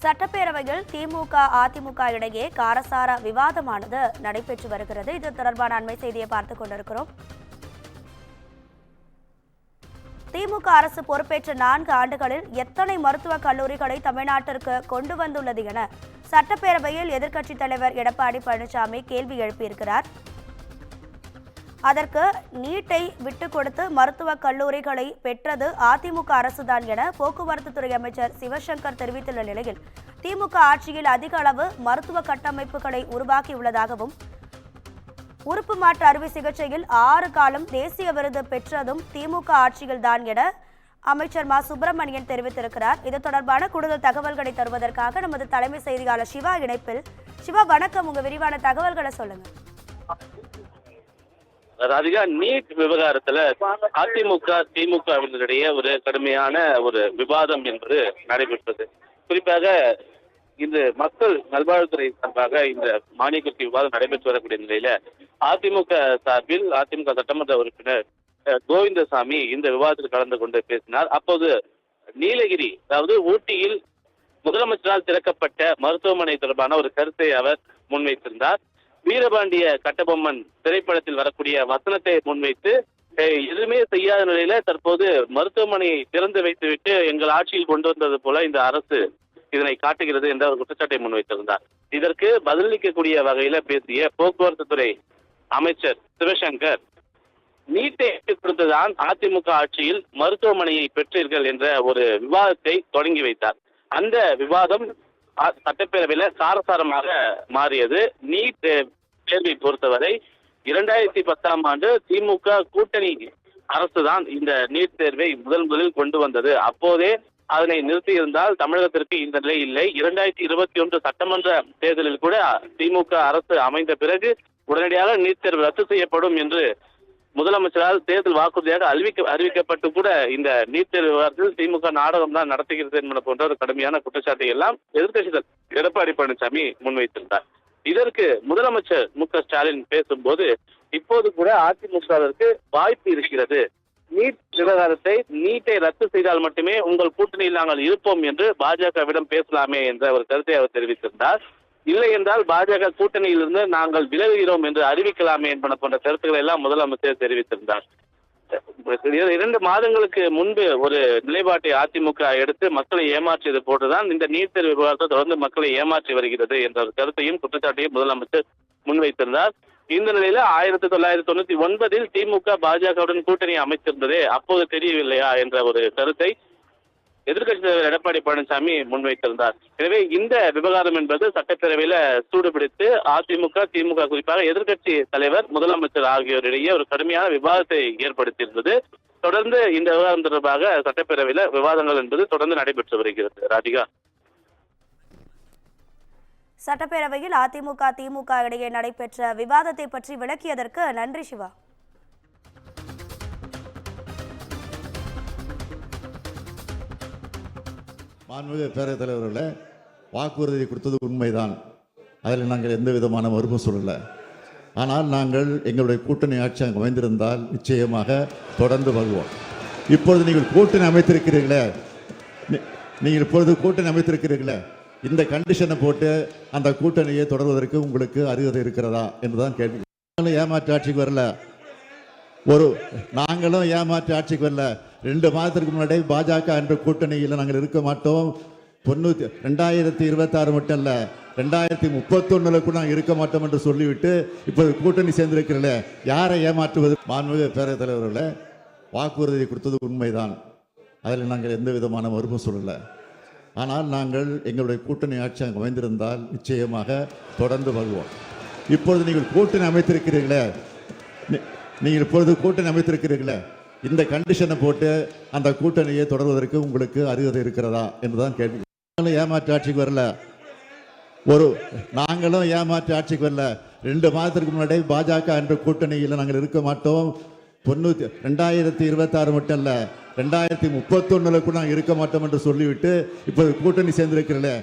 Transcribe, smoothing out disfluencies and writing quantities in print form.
சட்டப்பேரவையில் திமுக அதிமுக இடையே காரசார விவாதமானது நடைபெற்று வருகிறது. இது தொடர்பான அண்மை செய்தியை பார்த்துக் கொண்டிருக்கிறோம். திமுக அரசு பொறுப்பேற்ற 4 ஆண்டுகளில் எத்தனை மருத்துவக் கல்லூரிகளை தமிழ்நாட்டிற்கு கொண்டு வந்துள்ளது என சட்டப்பேரவையில் எதிர்க்கட்சித் தலைவர் எடப்பாடி பழனிசாமி கேள்வி எழுப்பியிருக்கிறார். அதற்கு நீட்டை விட்டுக் கொடுத்து மருத்துவக் கல்லூரிகளை பெற்றது அதிமுக அரசுதான் என போக்குவரத்து துறை அமைச்சர் சிவசங்கர் தெரிவித்துள்ள நிலையில், திமுக ஆட்சியில் அதிக அளவு மருத்துவ கட்டமைப்புகளை உருவாக்கியுள்ளதாகவும், உறுப்பு மாற்று அறுவை சிகிச்சையில் 6 காலம் தேசிய விருது பெற்றதும் திமுக ஆட்சியில்தான் என அமைச்சர் மா சுப்பிரமணியன் தெரிவித்திருக்கிறார். இது தொடர்பான கூடுதல் தகவல்களை தருவதற்காக நமது தலைமை செய்தியாளர் சிவா இணைப்பில். சிவா, வணக்கம். உங்க விரிவான தகவல்களை சொல்லுங்க. ராதிகா, நீட் விவகாரத்துல அதிமுக திமுகவினரிடையே ஒரு கடுமையான ஒரு விவாதம் என்பது நடைபெற்றது. குறிப்பாக இந்த மக்கள் நல்வாழ்வுத்துறை சார்பாக இந்த மானியத்திற்கு விவாதம் நடைபெற்று வரக்கூடிய நிலையில அதிமுக சார்பில் அதிமுக சட்டமன்ற உறுப்பினர் கோவிந்தசாமி இந்த விவாதத்தில் கலந்து கொண்டு பேசினார். அப்போது நீலகிரி, அதாவது ஊட்டியில் முதலமைச்சரால் திறக்கப்பட்ட மருத்துவமனை தொடர்பான ஒரு கருத்தை அவர் முன்வைத்திருந்தார். வீரபாண்டிய கட்டபொம்மன் திரைப்படத்தில் வரக்கூடிய வசனத்தை முன்வைத்து எதுவுமே செய்யாத நிலையில தற்போது மருத்துவமனையை திறந்து வைத்துவிட்டு எங்கள் ஆட்சியில் கொண்டு வந்தது போல இந்த அரசு இதனை காட்டுகிறது என்ற ஒரு குற்றச்சாட்டை முன்வைத்திருந்தார். இதற்கு பதிலளிக்கக்கூடிய வகையில பேசிய போக்குவரத்து துறை அமைச்சர் சிவசங்கர், நீட்டை கொடுத்துதான் அதிமுக ஆட்சியில் மருத்துவமனையை பெற்றீர்கள் என்ற ஒரு விவாதத்தை தொடங்கி வைத்தார். அந்த விவாதம் சட்டப்பேரவையில காரசாரமாக மாறியது. நீட் தேர்வை பொறுத்தவரை 2010ஆம் ஆண்டு திமுக கூட்டணி அரசுதான் இந்த நீட் தேர்வை முதலில் கொண்டு வந்தது. அப்போதே அதனை நிறுத்தியிருந்தால் தமிழகத்திற்கு இந்த நிலை இல்லை. 2021 சட்டமன்ற தேர்தலில் கூட திமுக அரசு அமைந்த பிறகு உடனடியாக நீட் தேர்வு ரத்து செய்யப்படும் என்று முதலமைச்சரால் தேர்தல் வாக்குறுதியாக அறிவிக்கப்பட்டு கூட இந்த நீட் தேர்வு விவகாரத்தில் திமுக நாடகம் தான் நடத்துகிறது என்பது போன்ற ஒரு கடுமையான குற்றச்சாட்டை எல்லாம் எதிர்க்கட்சிகள் எடப்பாடி பழனிசாமி முன்வைத்திருந்தார். இதற்கு முதலமைச்சர் மு.க.ஸ்டாலின் பேசும்போது, இப்போது கூட அதிமுகவிற்கு வாய்ப்பு இருக்கிறது, நீட் விவகாரத்தை நீட்டை ரத்து செய்தால் மட்டுமே உங்கள் கூட்டணியில் நாங்கள் இருப்போம் என்று பாஜகவிடம் பேசலாமே என்ற ஒரு கருத்தை அவர் தெரிவித்திருந்தார். இல்லை என்றால் பாஜக கூட்டணியிலிருந்து நாங்கள் விலகுகிறோம் என்று அறிவிக்கலாமே என்பன போன்ற கருத்துக்களை எல்லாம் முதலமைச்சர் தெரிவித்திருந்தார். 2 மாதங்களுக்கு முன்பு ஒரு நிலைப்பாட்டை அதிமுக எடுத்து மக்களை ஏமாற்றியது போன்றுதான் இந்த நீட் தேர்வு விவகாரத்தை தொடர்ந்து மக்களை ஏமாற்றி வருகிறது என்ற ஒரு கருத்தையும் குற்றச்சாட்டையும் முதலமைச்சர் முன்வைத்திருந்தார். இந்த நிலையில 1999 திமுக பாஜகவுடன் கூட்டணி அமைத்திருந்ததே அப்போது தெரியவில்லையா என்ற ஒரு கருத்தை எதிர்க்கட்சித் தலைவர் எடப்பாடி பழனிசாமி முன்வைத்திருந்தார். எனவே இந்த விவகாரம் என்பது சட்டப்பேரவையில சூடுபிடித்து அதிமுக திமுக குறிப்பாக எதிர்க்கட்சி தலைவர் முதலமைச்சர் ஆகியோரிடையே ஒரு கடுமையான விவாதத்தை ஏற்படுத்தியிருந்தது. தொடர்ந்து இந்த விவகாரம் தொடர்பாக சட்டப்பேரவையில விவாதங்கள் என்பது தொடர்ந்து நடைபெற்று வருகிறது. ராதிகா, சட்டப்பேரவையில் அதிமுக திமுக இடையே நடைபெற்ற விவாதத்தை பற்றி விளக்கியதற்கு நன்றி சிவா. மாண்புமிகு பேரவைத் தலைவர்களே, வாக்குறுதி கொடுத்தது உண்மைதான், அதில் நாங்கள் எந்த விதமான மறுப்பும் சொல்லலை. ஆனால் நாங்கள் எங்களுடைய கூட்டணி ஆட்சி அங்கே அமைந்திருந்தால் நிச்சயமாக தொடர்ந்து வருவோம். இப்பொழுது நீங்கள் கூட்டணி அமைத்திருக்கிறீர்களே, இந்த கண்டிஷனை போட்டு அந்த கூட்டணியை தொடர்வதற்கு உங்களுக்கு அருகதை இருக்கிறதா என்றுதான் கேள்வி. ஏமாற்று ஆட்சிக்கு வரல, நாங்களும் ஏமாற்று ஆட்சிக்கு வரல. 2 மாதத்திற்கு முன்னாடி பாஜக என்ற கூட்டணியில் நாங்கள் இருக்க மாட்டோம். 2026 மட்டும் இல்ல, 2031 கூட நாங்கள் இருக்க மாட்டோம் என்று சொல்லிவிட்டு இப்போது கூட்டணி சேர்ந்திருக்கிறீர்களே, யாரை ஏமாற்றுவது? மாண்புமிகு பேரவைத் தலைவர்களே, வாக்குறுதி கொடுத்தது உண்மைதான், அதில் நாங்கள் எந்த விதமான மறுப்பும் சொல்லலை. ஆனால் நாங்கள் எங்களுடைய கூட்டணி ஆட்சி அங்கே அமைந்திருந்தால் நிச்சயமாக தொடர்ந்து வருவோம். இப்பொழுது நீங்கள் கூட்டணி அமைத்திருக்கிறீர்களே, இந்த கண்டிஷனை போட்டு அந்த கூட்டணியை தொடர்வதற்கு உங்களுக்கு அருகதை இருக்கிறதா என்றுதான் கேள்வி. ஏமாற்று ஆட்சிக்கு வரல, நாங்களும் ஏமாற்று ஆட்சிக்கு வரல. 2 மாதத்திற்கு முன்னாடி பாஜக என்ற கூட்டணியில் நாங்கள் இருக்க மாட்டோம். 2026 மட்டும் இல்ல, 2031 கூட நாங்கள் இருக்க மாட்டோம் என்று சொல்லிவிட்டு இப்போது கூட்டணி சேர்ந்திருக்கிறீர்களே,